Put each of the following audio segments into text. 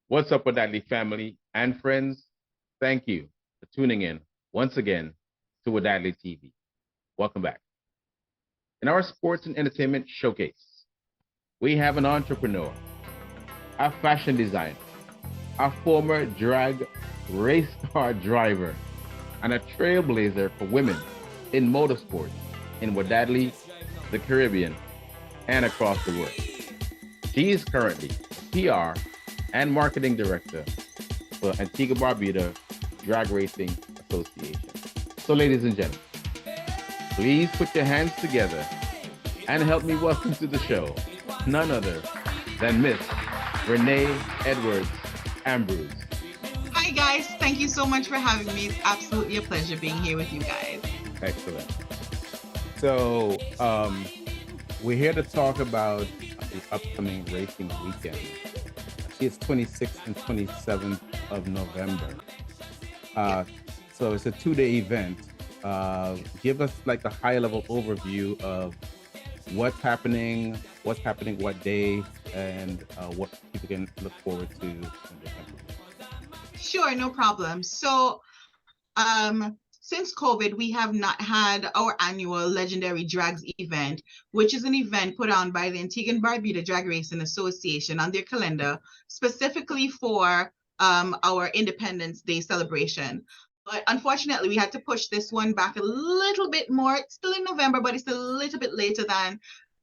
What's up, Wadadley family and friends? Thank you for tuning in once again to Wadadley TV. Welcome back. In our sports and entertainment showcase, we have an entrepreneur, a fashion designer, a former drag race car driver, and a trailblazer for women in motorsports in Wadadley, the Caribbean, and across the world. She is currently PR and marketing director for Antigua Barbuda Drag Racing Association. So, ladies and gentlemen, please put your hands together and help me welcome to the show none other than Miss Renee Edwards Ambrose. Hi guys, thank you so much for having me. It's absolutely a pleasure being here with you guys. Excellent. So, we're here to talk about the upcoming racing weekend. It's 26th and 27th of November. So it's a 2-day event. Give us like a high-level overview of what's happening, what day, and what people can look forward to when they come. Sure, no problem. So, since COVID, we have not had our annual Legendary Drags event, which is an event put on by the Antigua and Barbuda Drag Racing Association on their calendar, specifically for our Independence Day celebration. But unfortunately, we had to push this one back a little bit more. It's still in November, but it's a little bit later than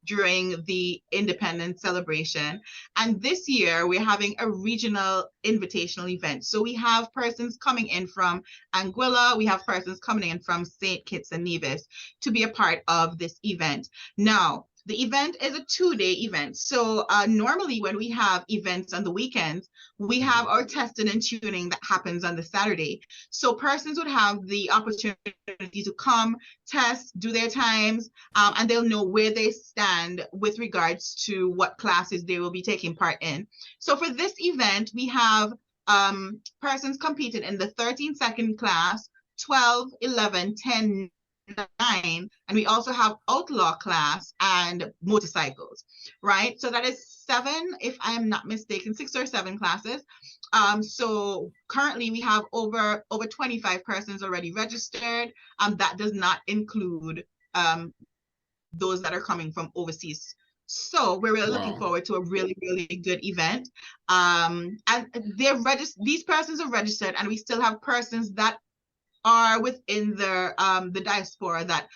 during the independence celebration. And this year we're having a regional invitational event. So we have persons coming in from Anguilla, we have persons coming in from St. Kitts and Nevis to be a part of this event. Now, the event is a 2-day event. So normally when we have events on the weekends, we have our testing and tuning that happens on the Saturday. So persons would have the opportunity to come, test, do their times, and they'll know where they stand with regards to what classes they will be taking part in. So for this event, we have persons competing in the 13-second class, 12, 11, 10, 9, and we also have outlaw class and motorcycles, right? So that is 7, if I'm not mistaken, 6 or 7 classes. So currently we have over 25 persons already registered. That does not include those that are coming from overseas. So we're really looking forward to a really, really good event. And these persons are registered, and we still have persons that are within the diaspora that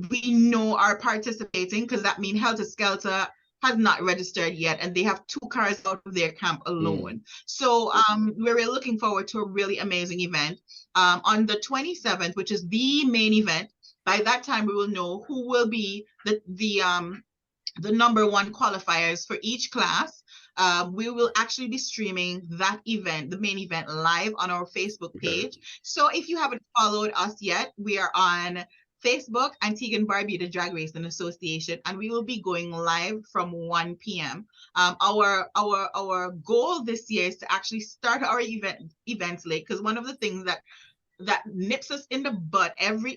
we know are participating, because that means Helter Skelter has not registered yet, and they have 2 cars out of their camp alone. So we're really looking forward to a really amazing event. On the 27th, which is the main event, by that time we will know who will be the number 1 qualifiers for each class. We will actually be streaming that event, the main event, live on our Facebook page. So if you haven't followed us yet, we are on Facebook, Antigua and Barbuda Drag Racing Association, and we will be going live from 1 p.m. Our goal this year is to actually start our events late, because one of the things that nips us in the butt every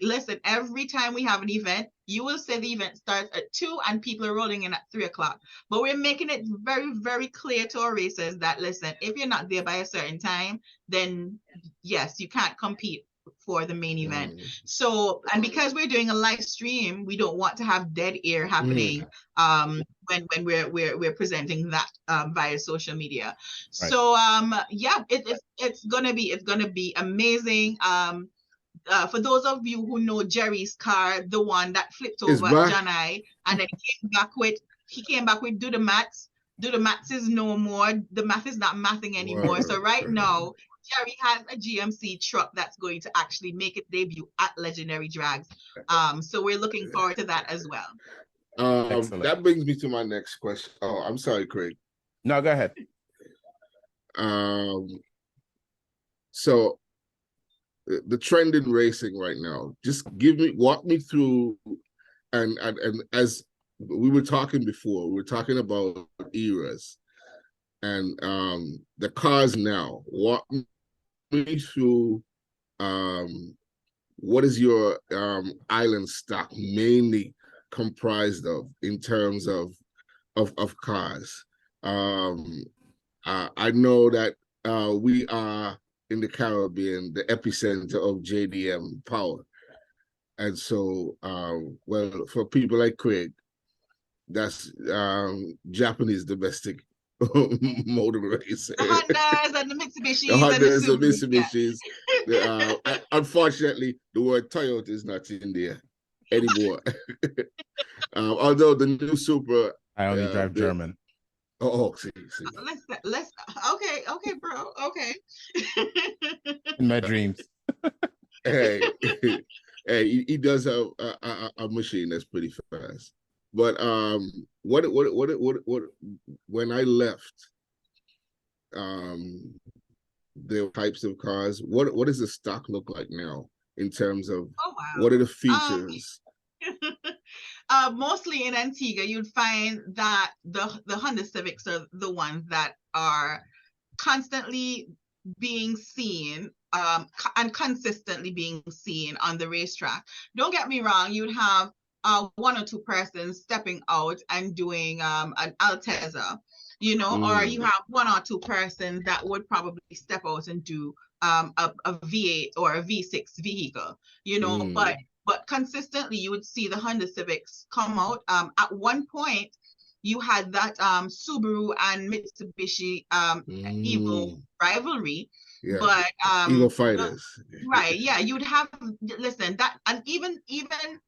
time we have an event, you will say the event starts at 2 and people are rolling in at 3 o'clock. But we're making it very, very clear to our racers that, listen, if you're not there by a certain time, then yes, you can't compete for the main event. So, and because we're doing a live stream, we don't want to have dead air happening when we're presenting that via social media. Right. So yeah, it's gonna be amazing. For those of you who know Jerry's car, the one that flipped over Janai, and then he came back with do the maths is no more. The math is not mathing anymore. Wow. So right now, Jerry has a GMC truck that's going to actually make its debut at Legendary Drags. So we're looking forward to that as well. That brings me to my next question. Oh, I'm sorry, Craig. No, go ahead. So the trend in racing right now, just walk me through, and as we were talking before, we were talking about eras and the cars now. Walk me through what is your island stock mainly comprised of in terms of cars. I know that we are in the Caribbean, the epicenter of JDM power. And so, well, for people like Craig, that's Japanese domestic motor race. The Hondas and the Mitsubishis The and the Hondas and Subarus. Mitsubishis. Unfortunately, the word Toyota is not in there anymore. Although the new Supra, I only drive German. See. Let's okay, bro. Okay. In my dreams. Hey, he does have a machine that's pretty fast. But what when I left the types of cars, what does the stock look like now in terms of what are the features? Mostly in Antigua, you'd find that the Honda Civics are the ones that are constantly being seen and consistently being seen on the racetrack. Don't get me wrong, you'd have one or two persons stepping out and doing an Altezza, you know, or you have one or two persons that would probably step out and do a V8 or a V6 vehicle, you know, but consistently you would see the Honda Civics come out. At one point, you had that Subaru and Mitsubishi Evo rivalry, but Evo fighters, right? Yeah, you'd have that, and even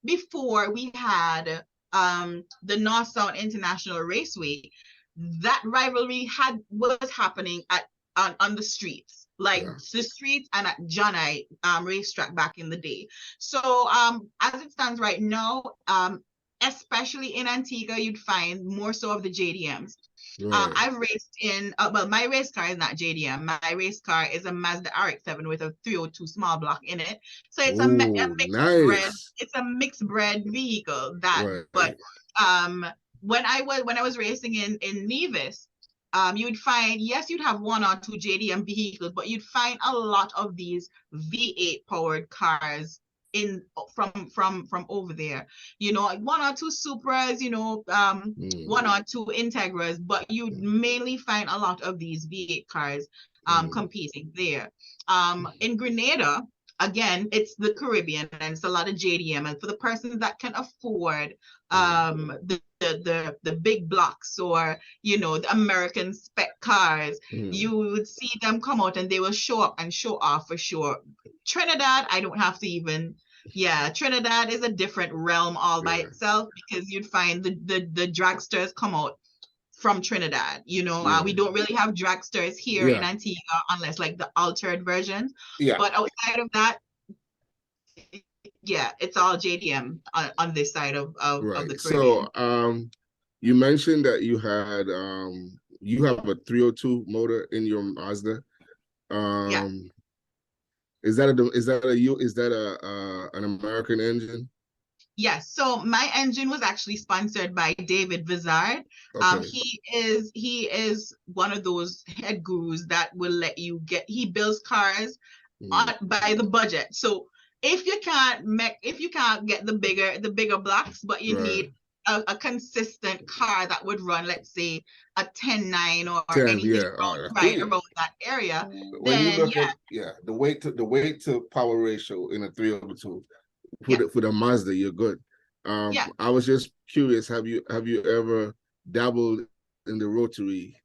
before we had the North South International Raceway, that rivalry was happening on the streets, like the streets and at Janai racetrack back in the day. So as it stands right now, especially in Antigua, you'd find more so of the JDMs. Right. I've raced in, well, my race car is not JDM. My race car is a Mazda RX-7 with a 302 small block in it. So it's a mixed bred. It's a mixed bred vehicle. But when I was racing in Nevis, you'd find, yes, you'd have one or two JDM vehicles, but you'd find a lot of these V8 powered cars from over there, you know, like one or two Supras, you know, one or two Integras, but you'd mainly find a lot of these V8 cars competing there. In Grenada, again, it's the Caribbean and it's a lot of JDM, and for the persons that can afford the big blocks, or you know, the American spec cars, you would see them come out and they will show up and show off for sure. Trinidad, I don't have to even, Trinidad is a different realm all by itself, because you'd find the dragsters come out from Trinidad, you know. We don't really have dragsters here in Antigua unless like the altered versions, but outside of that, it's all JDM on this side of the Caribbean. So you mentioned that you had you have a 302 motor in your Mazda. Is that an American engine? Yes. So my engine was actually sponsored by David Vizard. Okay. He is one of those head gurus that will let you he builds cars by the budget. So if you can't get the bigger blocks, but you need a consistent car that would run, let's say, a 10-9 or 10, anything around that area. When you look at the weight to power ratio in a 302 for the Mazda, you're good. I was just curious, have you ever dabbled in the rotary,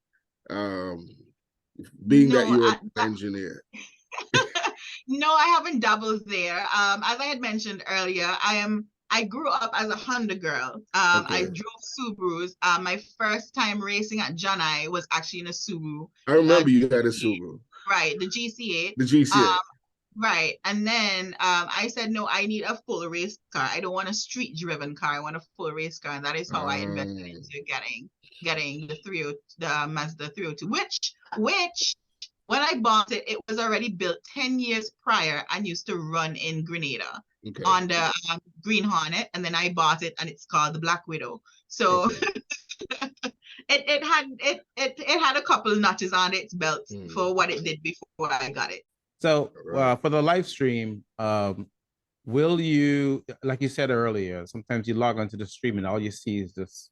being that you're an engineer? No, I haven't dabbled there. As I had mentioned earlier, I grew up as a Honda girl. I drove Subarus. My first time racing at Janai was actually in a Subaru. I remember you had a Subaru. Right, the GC8. The GC8. Right, and then I said, no, I need a full race car. I don't want a street-driven car. I want a full race car, and that is how I invested into getting the Mazda 302, which when I bought it, it was already built 10 years prior and used to run in Grenada on the Green Hornet, and then I bought it and it's called the Black Widow. So it had a couple of notches on its belt for what it did before I got it. So for the live stream, will you, like you said earlier, sometimes you log onto the stream and all you see is this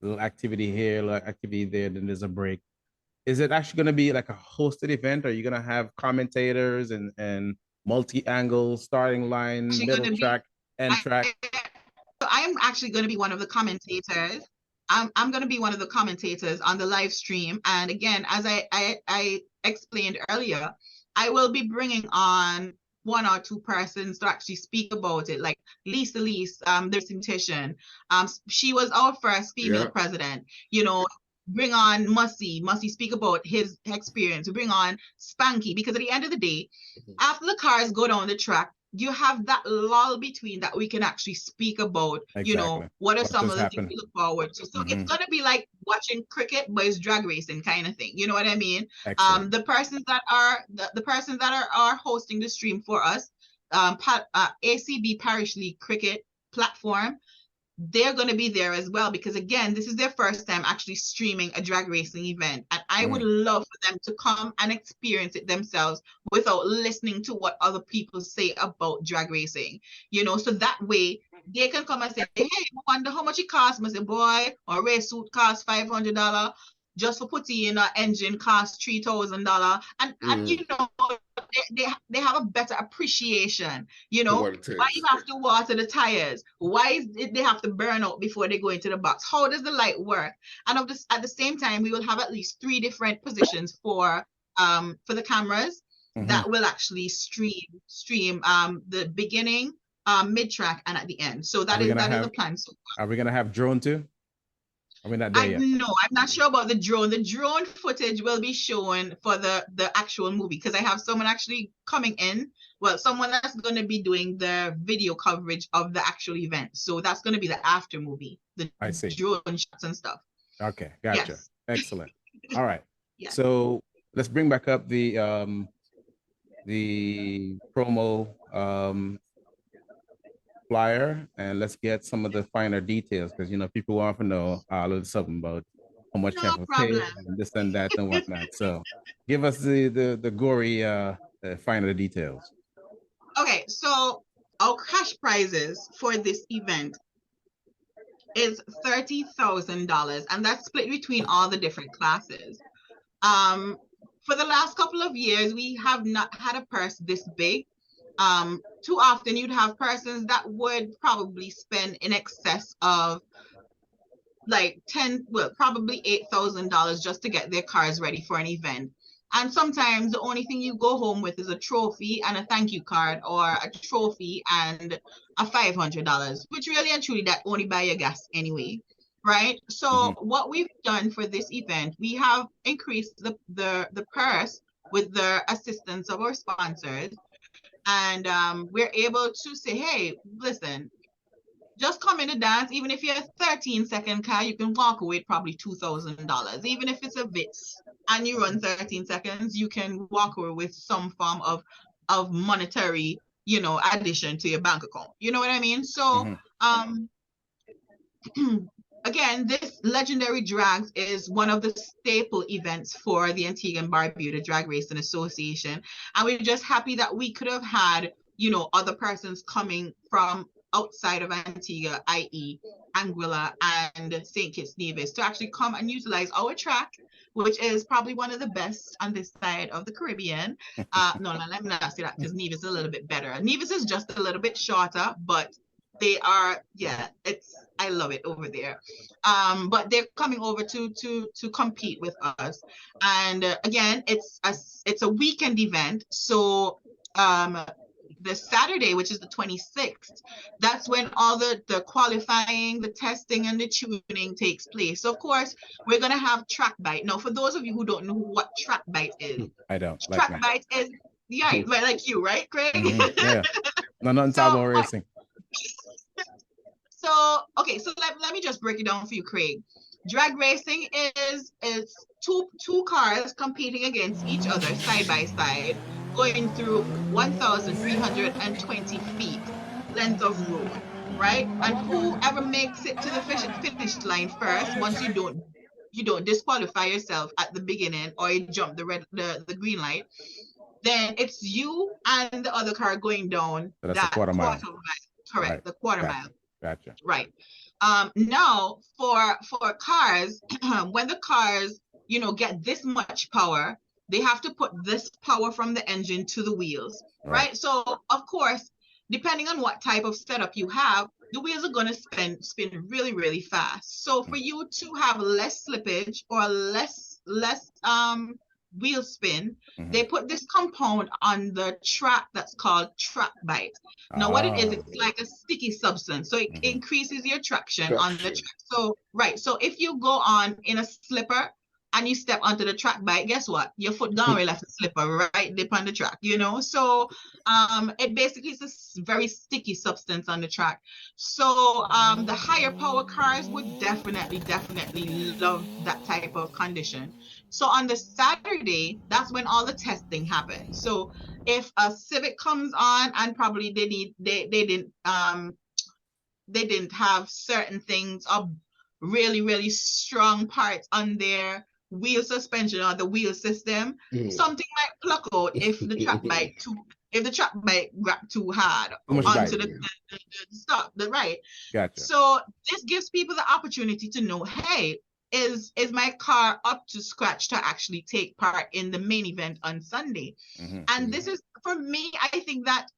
little activity here, little activity there, then there's a break. is it actually going to be like a hosted event? Are you going to have commentators and multi-angle starting line, Actually middle going to be, track, end track? I am actually going to be one of the commentators. I'm going to be one of the commentators on the live stream. And again, as I explained earlier, I will be bringing on one or two persons to actually speak about it, like Lisa Lease, the presentation. She was our first female president. You know, bring on Mussy speak about his experience. We bring on Spanky, because at the end of the day, after the cars go down the track, you have that lull between that we can actually speak about, you know, what are some of the things we look forward to. So it's going to be like watching cricket, but it's drag racing kind of thing. You know what I mean? The persons that are the persons that are hosting the stream for us, ACB Parish League Cricket platform, they're going to be there as well, because again, this is their first time actually streaming a drag racing event, and I would love for them to come and experience it themselves without listening to what other people say about drag racing, you know, so that way they can come and say, hey, I wonder how much it costs. I say, boy, a race suit costs $500, just for putting in an engine costs $3,000, and you know, they have a better appreciation, you know, why you have to water the tires, why is it they have to burn out before they go into the box, how does the light work, and at the same time we will have at least 3 different positions for the cameras that will actually stream the beginning, mid-track, and at the end. So that is the plan so far. Are we gonna have drone too? Are we not there yet? No, I'm not sure about the drone. The drone footage will be shown for the actual movie, because I have someone actually coming in. Well, someone that's going to be doing the video coverage of the actual event. So that's going to be the after movie, the drone shots and stuff. Okay, gotcha. Yes. Excellent. All right. Yeah. So let's bring back up the promo flyer, and let's get some of the finer details, because you know people want to know a little something about how much you have to pay and this and that and whatnot. So give us the gory finer details. Okay, so our cash prizes for this event is $30,000, and that's split between all the different classes. For the last couple of years, we have not had a purse this big. Too often you'd have persons that would probably spend in excess of like probably $8,000 just to get their cars ready for an event. And sometimes the only thing you go home with is a trophy and a thank you card, or a trophy and a $500, which really and truly that only buy your gas anyway, right? So what we've done for this event, we have increased the purse with the assistance of our sponsors. And we're able to say, hey, listen, just come in and dance. Even if you're a 13-second car, you can walk away with probably $2,000. Even if it's a Vitz and you run 13 seconds, you can walk away with some form of monetary, you know, addition to your bank account. You know what I mean? So again, this Legendary Drags is one of the staple events for the Antigua and Barbuda Drag Racing Association. And we're just happy that we could have had, you know, other persons coming from outside of Antigua, i.e. Anguilla and St. Kitts Nevis, to actually come and utilize our track, which is probably one of the best on this side of the Caribbean. No, let me not say that, because Nevis is a little bit better. Nevis is just a little bit shorter, but they are, yeah, I love it over there. But they're coming over to compete with us. And again, it's a weekend event. So the Saturday, which is the 26th, that's when all the qualifying, the testing, and the tuning takes place. So of course, we're gonna have track bite. Now, for those of you who don't know what track bite is, I don't. Track bite is, yeah, right, like you, right, Craig? Yeah. No, not in Tabo racing. So, okay, so let me just break it down for you, Craig. Drag racing is two cars competing against each other side by side, going through 1,320 feet length of road, right? And whoever makes it to the finish line first, once you don't disqualify yourself at the beginning, or you jump the green light, then it's you and the other car going down. So that's a quarter mile. Correct, right. The quarter mile. Gotcha. Right. Now for cars, when the cars get this much power, they have to put this power from the engine to the wheels, right? So of course, depending on what type of setup you have, the wheels are going to spin really, really fast. So for you to have less slippage or less wheel spin, they put this compound on the track that's called track bite. Now, what it is, it's like a sticky substance. So it increases your traction on the track. So, right. So if you go on in a slipper and you step onto the track bike, guess what? Your foot gone left the slipper right dip on the track, So it basically is a very sticky substance on the track. So the higher power cars would definitely love that type of condition. So on the Saturday, that's when all the testing happens. So if a Civic comes on and probably they didn't have certain things or really, really strong parts on their wheel suspension or the wheel system, something might pluck out if the track bike grabbed too hard onto the stop, right. Gotcha. So this gives people the opportunity to know, hey, is my car up to scratch to actually take part in the main event on Sunday? And this is, for me, I think that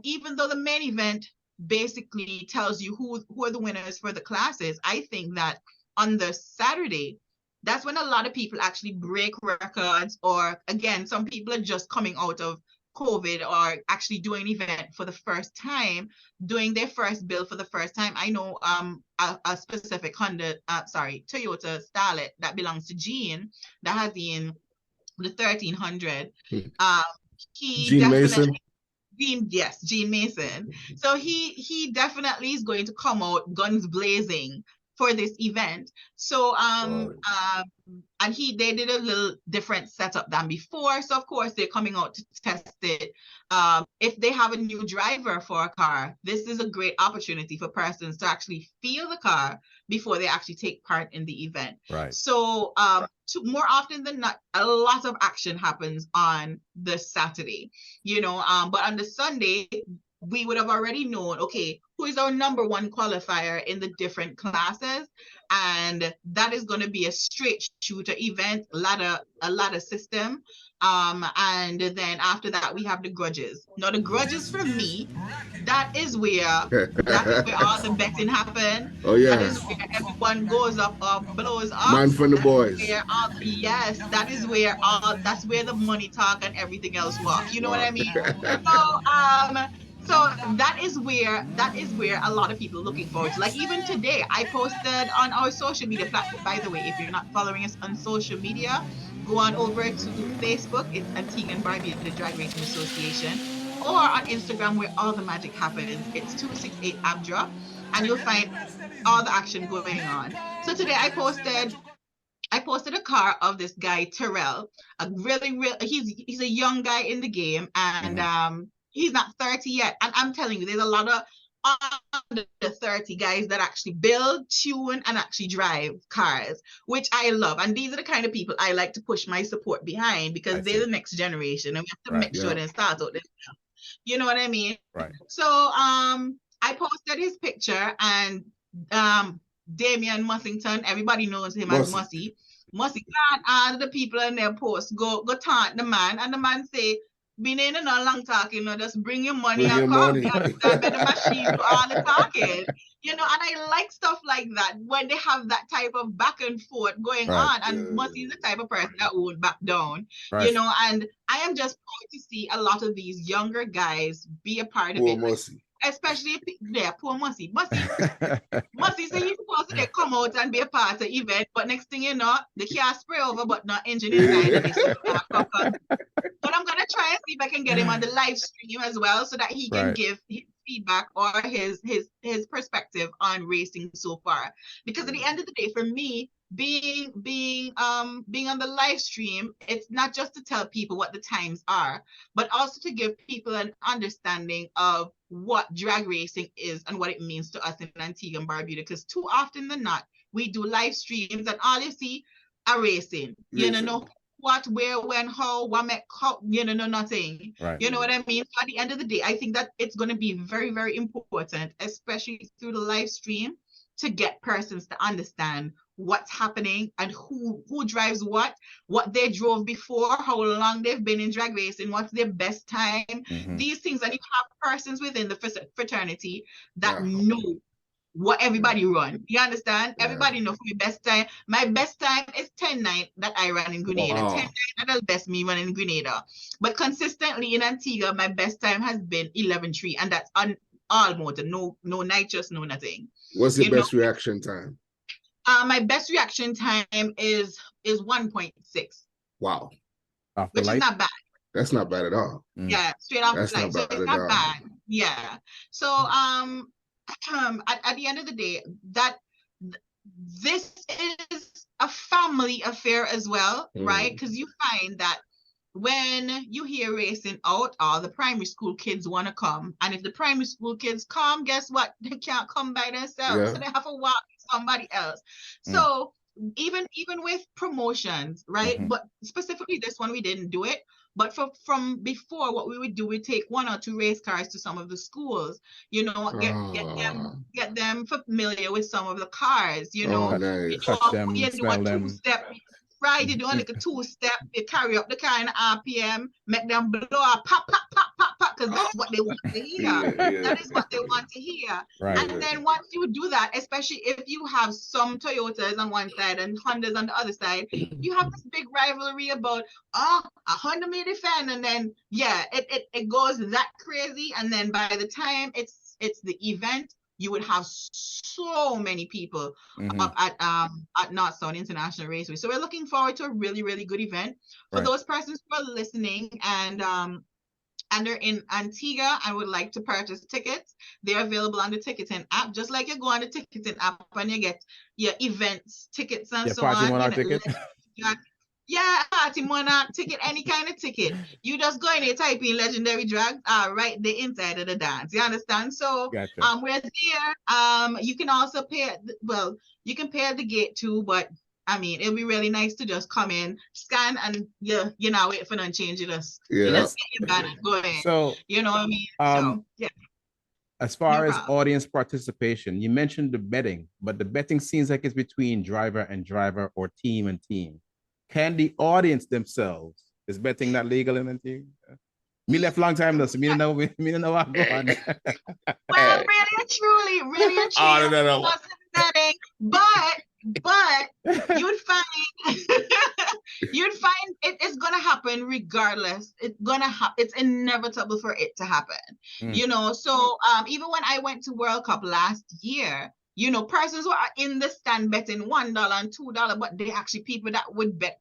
even though the main event basically tells you who are the winners for the classes, I think that on the Saturday, that's when a lot of people actually break records, or again, some people are just coming out of COVID or actually doing an event for the first time, doing their first build for the first time. I know a specific Toyota Starlet that belongs to Gene that has in the 1300. Gene Mason. Gene Mason. So he definitely is going to come out guns blazing for this event. So and they did a little different setup than before. So of course they're coming out to test it. If they have a new driver for a car, this is a great opportunity for persons to actually feel the car before they actually take part in the event. Right. So more often than not, a lot of action happens on the Saturday, but on the Sunday, we would have already known, okay, who is our number one qualifier in the different classes. And that is going to be a straight shooter event, a ladder system. And then after that, we have the grudges. Now, the grudges for me, that is where all the betting happen. Oh, yeah. That is where everyone goes up or blows up. Man from the boys. That's where the money talk and everything else walk. You know what I mean? So that is where a lot of people are looking forward to. Like even today, I posted on our social media platform. By the way, if you're not following us on social media, go on over to Facebook. It's Antigua and Barbuda, the Drag Racing Association, or on Instagram where all the magic happens. It's 268 ABDRA, and you'll find all the action going on. So today I posted a car of this guy Terrell, he's a young guy in the game, and he's not 30 yet. And I'm telling you, there's a lot of under 30 guys that actually build, tune, and actually drive cars, which I love. And these are the kind of people I like to push my support behind, because they're the next generation, and we have to make sure they start out this. You know what I mean? Right. So I posted his picture, and Damian Mussington, everybody knows him as Mussy. Mussy can't add the people in their post, go taunt the man, and the man say, been in and a long talking, just bring your money and come. The machine do all the talking. And I like stuff like that when they have that type of back and forth going on. And Mussy is the type of person that won't back down. And I am just proud to see a lot of these younger guys be a part of it. Mussy. Especially poor Mussy. Mussy say he's supposed to come out and be a part of the event, but next thing you know, they can't spray over, but not engine inside. But I'm gonna try and see if I can get him on the live stream as well, so that he can give his feedback or his perspective on racing so far. Because at the end of the day, for me, being on the live stream, it's not just to tell people what the times are, but also to give people an understanding of what drag racing is and what it means to us in Antigua and Barbuda. Because too often than not, we do live streams and all you see are racing. You know what, where, when, how, what make, how, nothing. Right. You know what I mean? So at the end of the day, I think that it's going to be very, very important, especially through the live stream, to get persons to understand what's happening and who drives what they drove before, how long they've been in drag racing, what's their best time, these things. And you have persons within the fraternity that know what everybody run. You understand? Everybody know for my best time. My best time is 10-9 that I run in Grenada. 10-9 that's the best me running in Grenada. But consistently in Antigua, my best time has been 11-3, and that's on all motor, no nitrous, no nothing. What's your best reaction time? My best reaction time is 1.6. Wow. Which is not bad. That's not bad at all. Yeah, straight off That's the line. So it's not bad. Yeah. So at the end of the day, this is a family affair as well, right? Because you find that when you hear racing out, all the primary school kids want to come. And if the primary school kids come, guess what? They can't come by themselves. So they have to walk with somebody else. So even with promotions, right? But specifically this one, we didn't do it. But from before, what we would do, we take 1 or 2 race cars to some of the schools, you know, get them familiar with some of the cars, you know, touch them, smell them. Two-step, right? You do like a 2-step, you carry up the car in RPM, make them blow up, pop, pop, pop, pop, pop, because that's what they want to hear. That is what they want to hear. Right. And then once you do that, especially if you have some Toyotas on one side and Hondas on the other side, you have this big rivalry about, a Honda may defend, and then it goes that crazy. And then by the time it's the event, you would have so many people up at North Sound International Raceway. So we're looking forward to a really, really good event. For those persons who are listening and they're in Antigua and would like to purchase tickets, they're available on the ticketing app. Just like you go on the ticketing app and you get your events tickets and so Party on. Monarch ticket. Party Monarch ticket, any kind of ticket. You just go in and type in Legendary Drag, right the inside of the dance. You understand? So gotcha. we're there. You can also pay, you can pay at the gate too, but I mean, it'll be really nice to just come in, scan, and you're not waiting for them to change it. Just get your banner, go in. So, you know what I mean? So, yeah. As far as audience participation, you mentioned the betting, but the betting seems like it's between driver and driver or team and team. Can the audience themselves, is betting not legal in Antigua? Me left long time though, so me don't know what go on. Well, really and truly, no. Betting, but you'd find it's gonna happen regardless. It's inevitable for it to happen. You know, so even when I went to World Cup last year, you know, persons were in the stand betting $1 and $2, but they actually people that would bet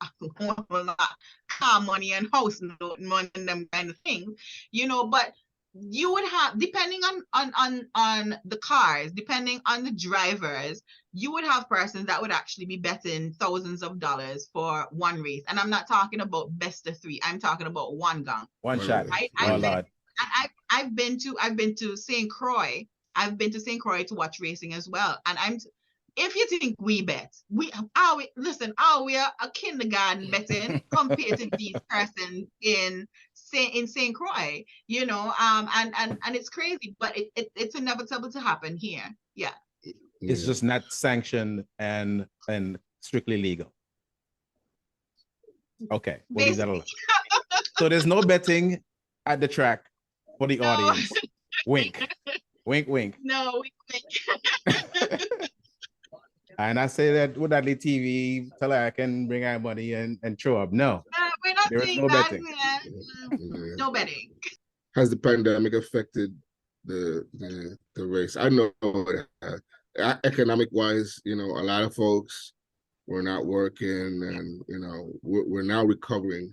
car money and house money and them kind of things, you know. But you would have, depending on the cars, depending on the drivers, you would have persons that would actually be betting thousands of dollars for one race. And I'm not talking about best of 3. I'm talking about one gang. One shot. Right? I've been to St. Croix. I've been to St. Croix to watch racing as well. And if you think we bet, we are a kindergarten betting compared to these persons in St. Croix, you know, and it's crazy, but it's inevitable to happen here. Yeah. It's just not sanctioned and strictly legal. Okay, we'll leave that alone. So there's no betting at the track for the audience. Wink. Wink, wink. No, wink. And I say that with Adley TV, tell her I can bring our money and throw up. No, we're not doing no that. betting. No betting. Has the pandemic affected the race? I know economic wise, you know, a lot of folks were not working, and you know, we're now recovering.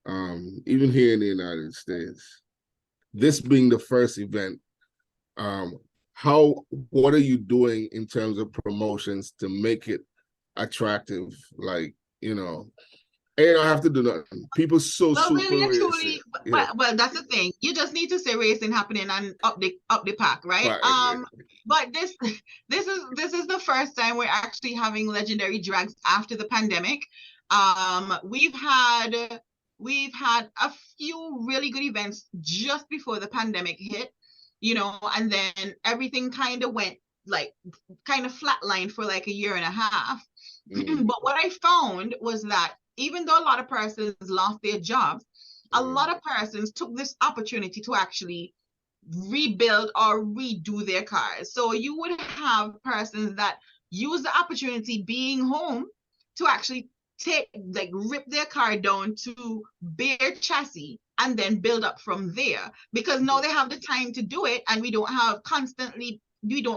Even here in the United States, this being the first event, what are you doing in terms of promotions to make it attractive? Like, you know, you don't have to do nothing. People super really racing. Well, that's the thing. You just need to say racing happening and up the pack, right? But this is the first time we're actually having legendary drags after the pandemic. We've had a few really good events just before the pandemic hit, you know, and then everything kind of went kind of flatlined for like a year and a half. But what I found was that even though a lot of persons lost their jobs, a lot of persons took this opportunity to actually rebuild or redo their cars. So you would have persons that use the opportunity being home to actually rip their car down to bare chassis and then build up from there, because now they have the time to do it, and we don't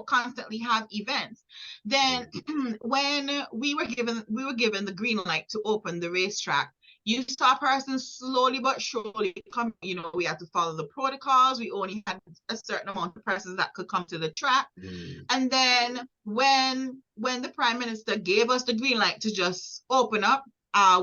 constantly have events. Then when we were given the green light to open the racetrack, you saw persons slowly but surely come. We had to follow the protocols. We only had a certain amount of persons that could come to the track. And then when the Prime Minister gave us the green light to just open up,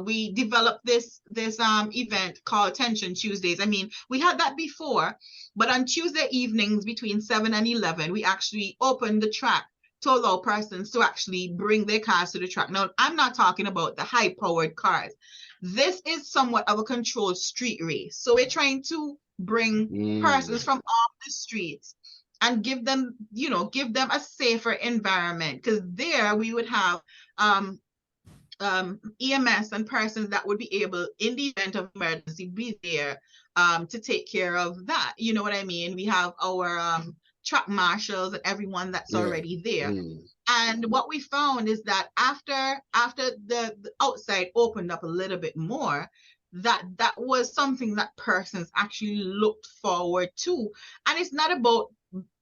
we developed this event called Tension Tuesdays. I mean, we had that before, but on Tuesday evenings between 7 and 11, we actually opened the track to allow persons to actually bring their cars to the track. Now, I'm not talking about the high-powered cars. This is somewhat of a controlled street race. So we're trying to bring persons from off the streets and give them a safer environment, because there we would have EMS and persons that would be able, in the event of emergency, be there to take care of that. You know what I mean? We have our track marshals and everyone that's already there. And what we found is that after the outside opened up a little bit more, that was something that persons actually looked forward to. And it's not about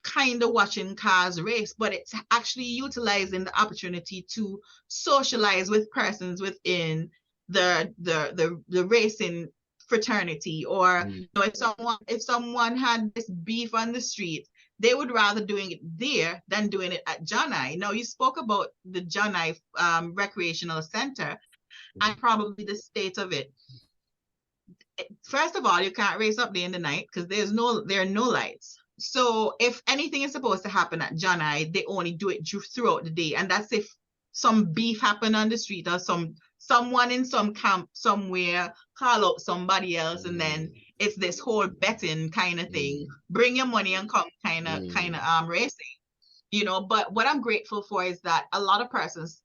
kind of watching cars race, but it's actually utilizing the opportunity to socialize with persons within the racing fraternity. Or if someone had this beef on the street, they would rather doing it there than doing it at Janai. Now, you spoke about the Janai recreational center and probably the state of it. First of all, you can't race up there in the night because there are no lights. So if anything is supposed to happen at Janai, they only do it throughout the day. And that's if some beef happened on the street, or someone in some camp somewhere call out somebody else, and then it's this whole betting kind of thing. Bring your money and come kind of racing. But what I'm grateful for is that a lot of persons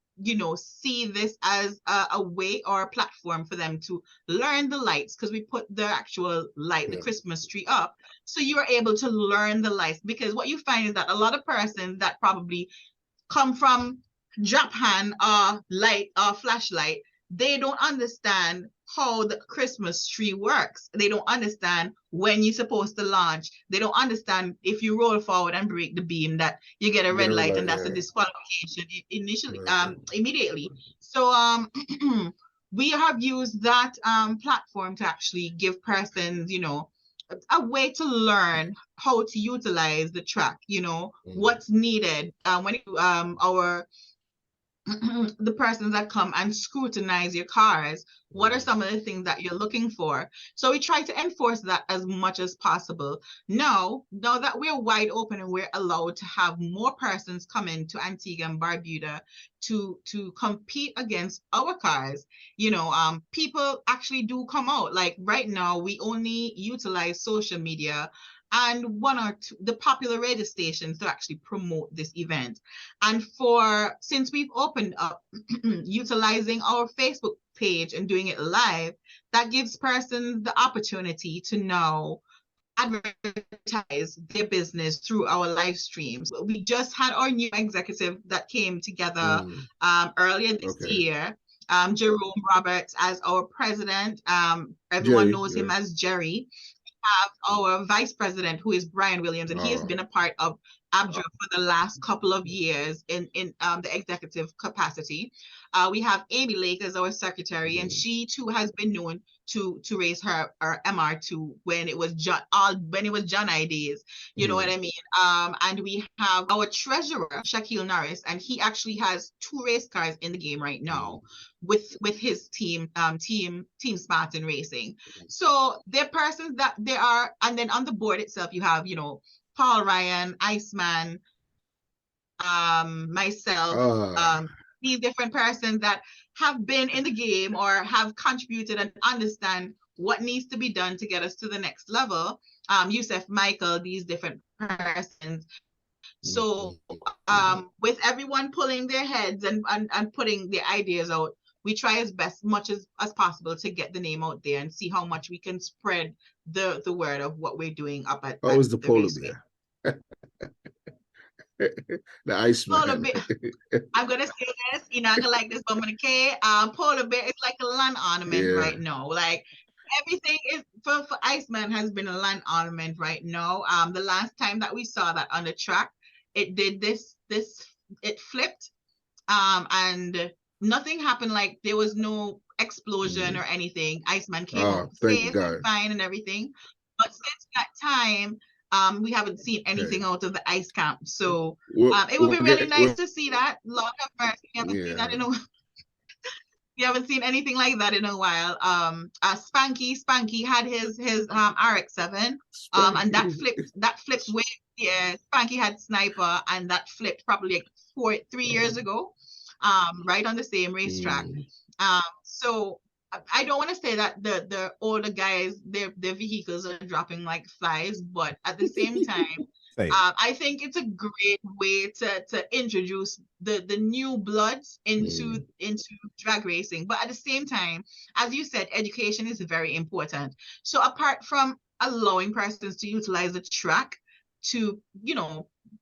see this as a way or a platform for them to learn the lights, because we put the actual light, the Christmas tree up, so you are able to learn the lights. Because what you find is that a lot of persons that probably come from drop hand light or flashlight, they don't understand how the Christmas tree works. They don't understand when you're supposed to launch. They don't understand if you roll forward and break the beam that you get a red light, and that's a disqualification immediately. So we have used that platform to actually give persons, a way to learn how to utilize the track, what's needed when the persons that come and scrutinize your cars. What are some of the things that you're looking for? So we try to enforce that as much as possible. Now that we're wide open and we're allowed to have more persons come into Antigua and Barbuda to compete against our cars, people actually do come out. Like right now, we only utilize social media and one or two, the popular radio stations, to actually promote this event. And since we've opened up utilizing our Facebook page and doing it live, that gives persons the opportunity to now advertise their business through our live streams. We just had our new executive that came together earlier this year, Jerome Roberts as our president. Everyone knows him as Jerry. Have our vice president, who is Brian Williams, and he has been a part of ABDRA for the last couple of years in the executive capacity. We have Amy Lake as our secretary, and she too has been known to raise her MR2 when it was John I days, you know what I mean? And we have our treasurer, Shaquille Norris, and he actually has 2 race cars in the game right now with his team Spartan Racing. So they're persons that there are, and then on the board itself you have, Paul Ryan, Iceman, myself, these different persons that have been in the game or have contributed and understand what needs to be done to get us to the next level. Yusef, Michael, these different persons. So with everyone pulling their heads and putting their ideas out, we try as much as possible to get the name out there and see how much we can spread the word of what we're doing up at How is the polar raceway. bear? The Iceman. Polar bear. I'm gonna say this, you're not gonna like this, but I'm gonna say polar bear is like a land ornament right now. Like everything is for Iceman has been a land ornament right now. The last time that we saw that on the track, it did it flipped, and nothing happened. Like there was no explosion or anything. Iceman came out safe and fine and everything. But since that time, we haven't seen anything out of the ice camp. So it would be really nice to see that. Lord have mercy, we haven't seen that in a while. We haven't seen anything like that in a while. Spanky had his RX-7, and that flipped way. Yeah, Spanky had Sniper, and that flipped probably like 3 years ago, right on the same racetrack. So I don't want to say that the older guys, their vehicles are dropping like flies, but at the same time, I think it's a great way to introduce the new bloods into drag racing. But at the same time, as you said, education is very important. So apart from allowing persons to utilize the track to,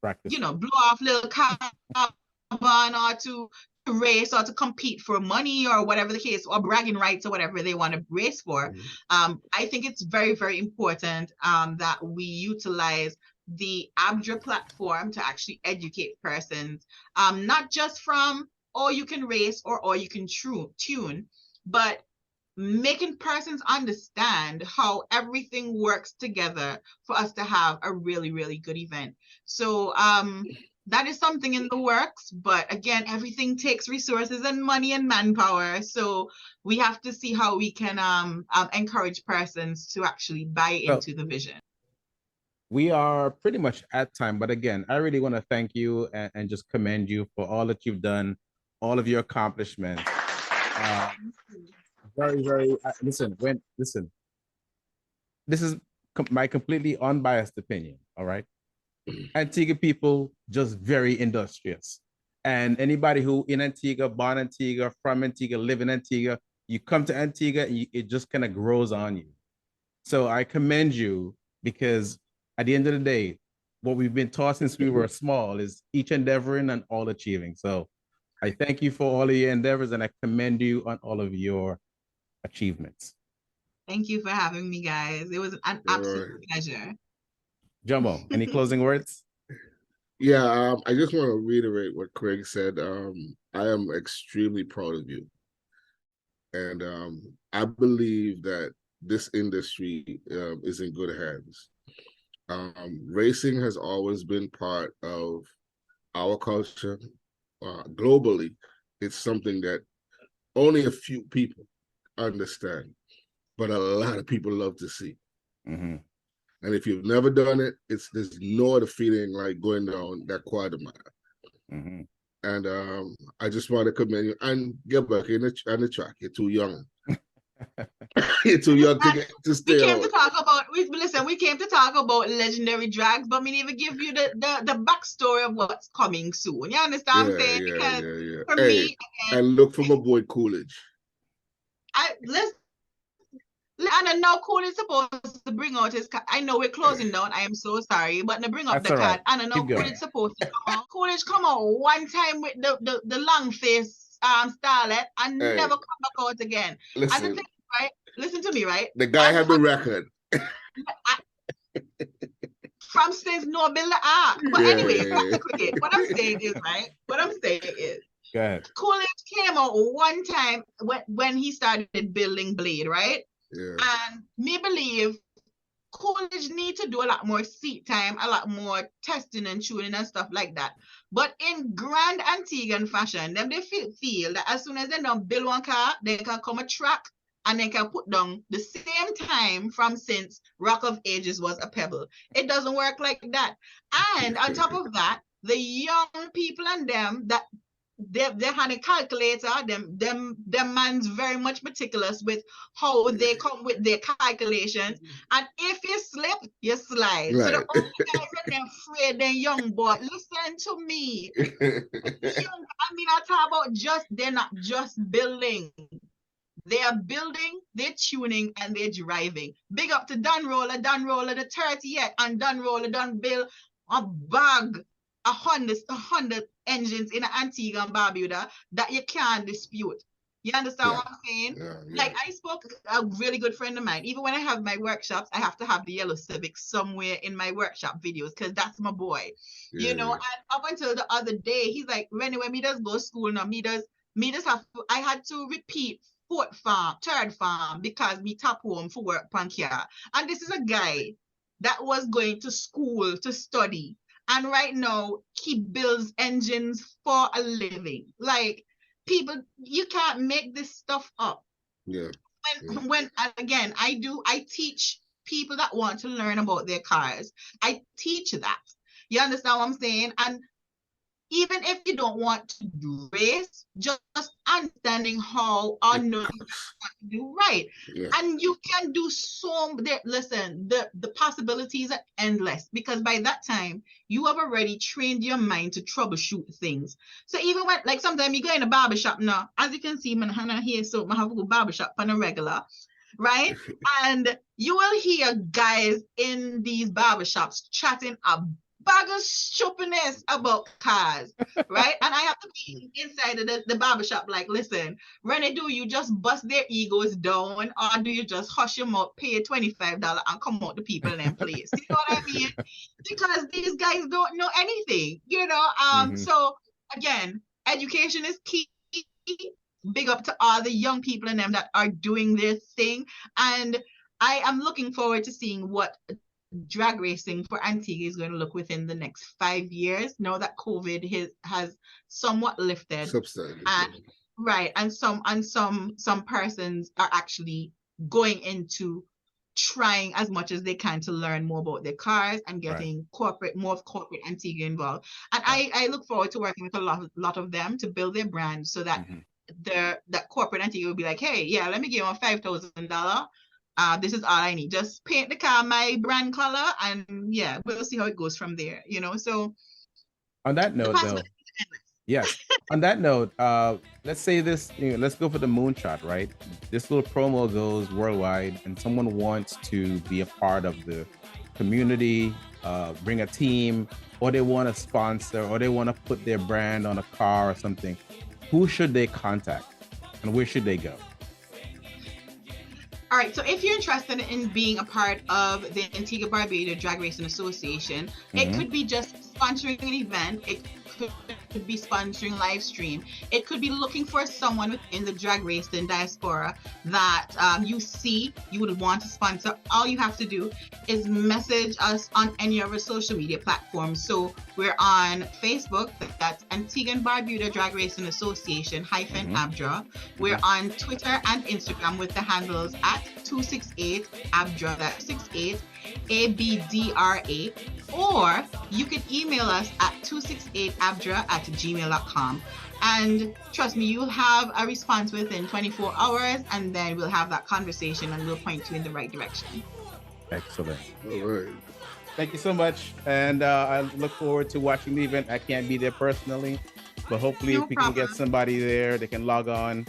practice, blow off little carbon or to race or to compete for money or whatever the case, or bragging rights or whatever they want to race for, I think it's very, very important that we utilize the ABDRA platform to actually educate persons, not just from you can race or you can tune, but making persons understand how everything works together for us to have a really, really good event. So that is something in the works, but again, everything takes resources and money and manpower. So we have to see how we can encourage persons to actually buy into the vision. We are pretty much at time, but again, I really want to thank you and just commend you for all that you've done, all of your accomplishments. Very, very, listen, this is my completely unbiased opinion, all right? Antigua people, just very industrious. And anybody who in Antigua, born Antigua, from Antigua, live in Antigua, you come to Antigua, and it just kind of grows on you. So I commend you, because at the end of the day, what we've been taught since we were small is each endeavoring and all achieving. So I thank you for all of your endeavors, and I commend you on all of your achievements. Thank you for having me, guys. It was an absolute pleasure. Jumbo, any closing words? Yeah, I just want to reiterate what Craig said. I am extremely proud of you. And I believe that this industry is in good hands. Racing has always been part of our culture. Globally, it's something that only a few people understand, but a lot of people love to see. And if you've never done it, there's no other feeling like going down that quarter mile. And I just want to commend you and get back on the track. You're too young. You're too young to stay we came out. To talk about we came to talk about legendary drags, but we never give you the backstory of what's coming soon. You understand what I'm saying? Because for me, and look for my boy Coolidge. And I know Coolidge is supposed to bring out his card. I know we're closing down. I am so sorry, but to bring up the card. And I know Coolidge is supposed to come out. Coolidge come out one time with the long face starlet and never come back out again. Listen, and the thing, right? Listen to me, right? The guy had the record. From since no build the arc. But anyway, back to cricket. What I'm saying is, right? Go ahead. Coolidge came out one time when he started building Blade, right? Yeah. And me believe Coolidge need to do a lot more seat time, a lot more testing and tuning and stuff like that. But in grand Antiguan fashion, they feel that as soon as they don't build one car, they can come a track and they can put down the same time from since Rock of Ages was a pebble. It doesn't work like that. And on top of that, the young people and them that they had a calculator. Them man's very much meticulous with how they come with their calculations. And if you slip, you slide. So the only guys that they're afraid, they're young boy. Listen to me. I talk about they're not just building. They are building, they're tuning, and they're driving. Big up to Dan Roller the 30th, and Dan Roller done build a bag, a hundred engines in Antigua and Barbuda that you can't dispute. You understand what I'm saying? Yeah. Like, I spoke a really good friend of mine. Even when I have my workshops, I have to have the yellow Civic somewhere in my workshop videos because that's my boy. You know, and up until the other day, he's like, when me does go to school now, me does I had to repeat third farm because me tap home for work pankia. And this is a guy that was going to school to study. And right now, he builds engines for a living. Like, people, you can't make this stuff up. Yeah. When again, I teach people that want to learn about their cars. I teach that. You understand what I'm saying? And even if you don't want to race, just understanding how or know what to do right. Yeah. And you can do listen, the possibilities are endless because by that time, you have already trained your mind to troubleshoot things. So even when, like, sometimes you go in a barbershop now, as you can see, I'm here, so I have to go barbershop on a regular, right? And you will hear guys in these barbershops chatting about bag of stupidness about cars, right? And I have to be inside of the barbershop like, listen, Renee, do you just bust their egos down or do you just hush them up, pay $25 and come out to people in their place? You know what I mean? Because these guys don't know anything, you know? So again, education is key. Big up to all the young people in them that are doing this thing. And I am looking forward to seeing what drag racing for Antigua is going to look within the next 5 years. Now that COVID has somewhat lifted, and some persons are actually going into trying as much as they can to learn more about their cars and getting more corporate Antigua involved. And I look forward to working with a lot of them to build their brand so that that corporate Antigua will be like, hey, yeah, let me give them $5,000. This is all I need. Just paint the car my brand color, and yeah, we'll see how it goes from there. You know. So on that note, though, yes. On that note, let's say this. Let's go for the moonshot, right? This little promo goes worldwide, and someone wants to be a part of the community, bring a team, or they want to sponsor, or they want to put their brand on a car or something. Who should they contact, and where should they go? All right, so if you're interested in being a part of the Antigua Barbuda Drag Racing Association, it could be just sponsoring an event. It could be sponsoring live stream. It could be looking for someone within the drag racing diaspora that you would want to sponsor. All you have to do is message us on any of our social media platforms. So we're on Facebook, that's Antigua and Barbuda Drag Racing Association -ABDRA. We're on Twitter and Instagram with the handles at 268 ABDRA, that's 68 ABDRA, or you can email us at 268abdra@gmail.com. And trust me, you'll have a response within 24 hours, and then we'll have that conversation and we'll point you in the right direction. Excellent. All right. Thank you so much. And I look forward to watching the event. I can't be there personally, but hopefully if we can get somebody there, they can log on.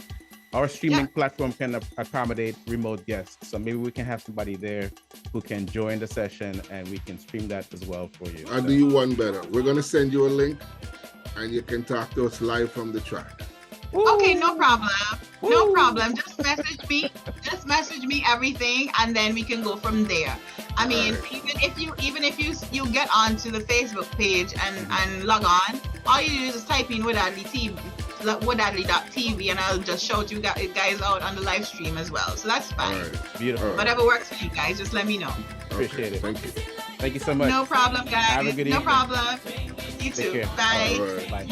Our streaming platform can accommodate remote guests. So maybe we can have somebody there who can join the session and we can stream that as well for you. I'll do you one better. We're going to send you a link and you can talk to us live from the track. Ooh. Okay, no problem. Ooh. No problem. Just message me everything and then we can go from there. I mean, even if you get onto the Facebook page and log on, all you do is just type in woodadley.tv and I'll just shout you guys out on the live stream as well. So that's fine. All right. Beautiful. Whatever works for you guys, just let me know. Appreciate it. Thank you. Thank you so much. No problem, guys. Have a good evening. No problem. You too. Bye. All right. Bye.